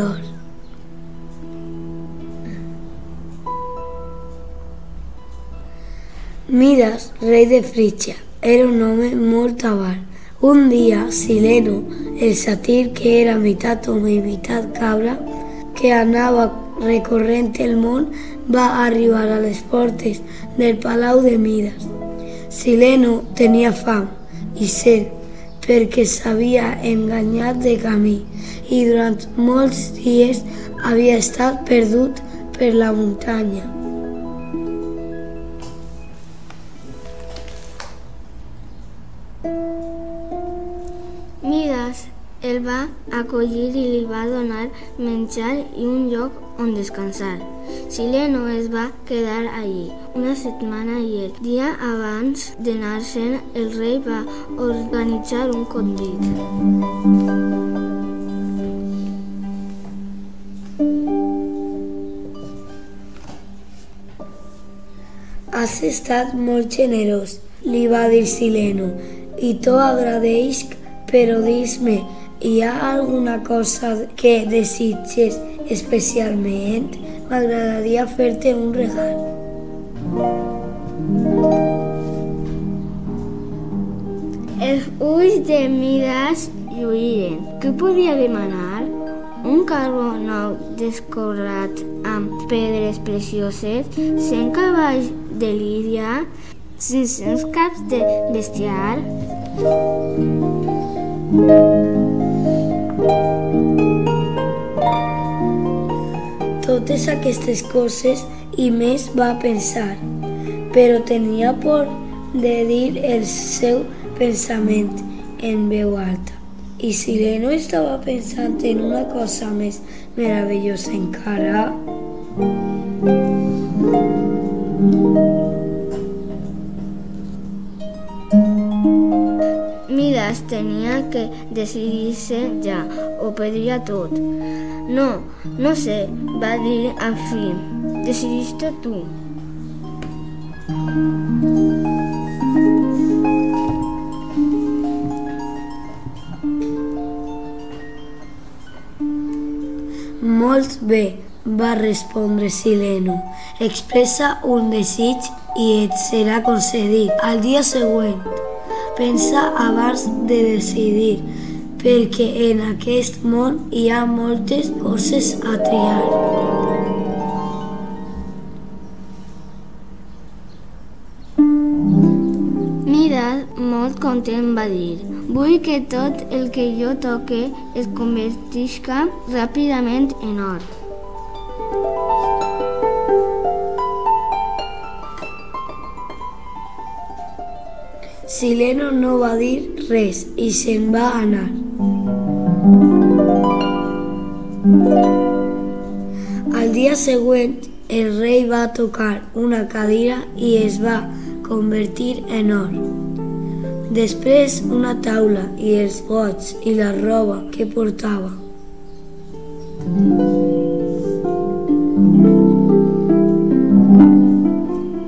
d'or. Midas, rei de Frígia, era un home molt avar. Un dia, Sileno, el satir, que era meitat home i meitat cabra, que anava recorrent el món, va arribar a les portes del palau de Midas. Sileno tenia fam i set perquè s'havia enganyat de camí i durant molts dies havia estat perdut per la muntanya. Midas el va acollir i li va donar menjar i un lloc on descansar. Sileno es va quedar allí una setmana i el dia abans d'anar-se'n el rei va organitzar un convit. Has estat molt generós, li va dir Sileno, i t'ho agradeixo, però dis-me, hi ha alguna cosa que desitges especialment? M'agradaria fer-te un regal. Els ulls de Midas lluïren. Què podia demanar? Un carbó nou descorrat amb pedres precioses, 100 cavalls de lídia, 500 caps de bestiar. Totes aquestes coses i més va pensar, però tenia por de dir el seu pensament en veu alta. I Sileno estava pensant en una cosa més meravellosa encara. Midas tenia que decidir-se ja, ho perdria tot. No sé, va dir al fi. Decideix-te tu. Molt bé, va respondre Sileno. Expressa un desig i et serà concedit. Al dia següent, pensa abans de decidir, perquè en aquest món hi ha moltes coses a triar. Midas, molt content, va dir: vull que tot el que jo toque es convertisca ràpidament en or. Sileno no va dir res i se'n va anar. Al dia següent, el rei va tocar una cadira i es va convertir en or. Després, una taula i els gots i la roba que portava.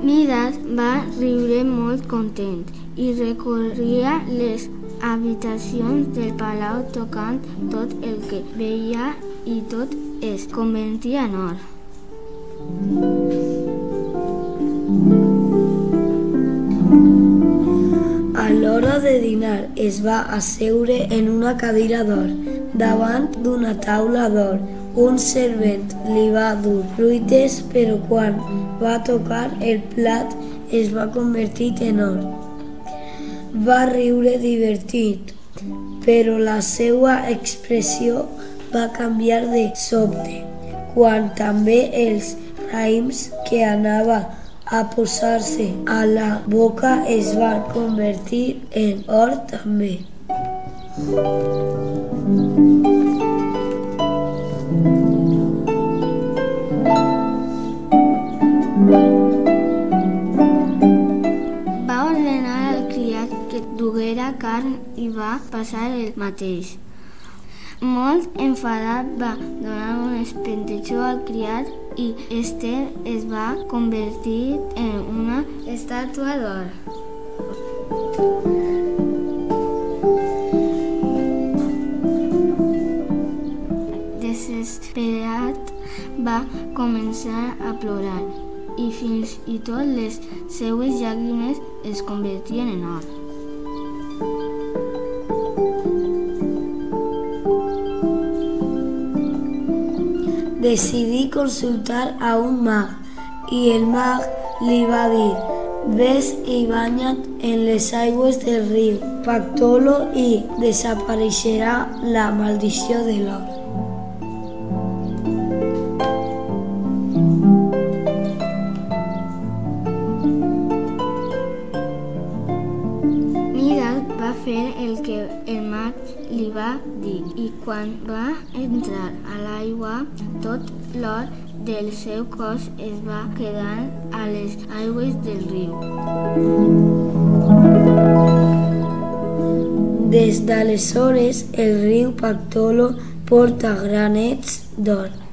Midas va riure molt content i recorria les habitacions del palau tocant tot el que veia i tot es convertia en or. A l'hora de dinar es va asseure en una cadira d'or, davant d'una taula d'or. Un servent li va dur fruites, però quan va tocar el plat es va convertir en or. Va riure divertit, però la seva expressió va canviar de sobte, quan també els raïms que anava a posar-se a la boca es van convertir en or també. Va ordenar al criat que duguera carn i va passar el mateix. Molt enfadat va donar un espentejó al criat i este es va convertir en una estàtua d'or. desesperat, va començar a plorar i fins i tot les seues llàgrimes es convertien en or. Decidí consultar a un mag i el mag li va dir: «Ves i banya't en les aigües del riu Pactolo i desapareixerà la maldició de l'or». Midas va fer el que el mag li va dir i quan va entrar a l'aigua, tot l'or del seu cos es va quedar a les aigües del riu. Des d'aleshores, el riu Pactolo porta granets d'or.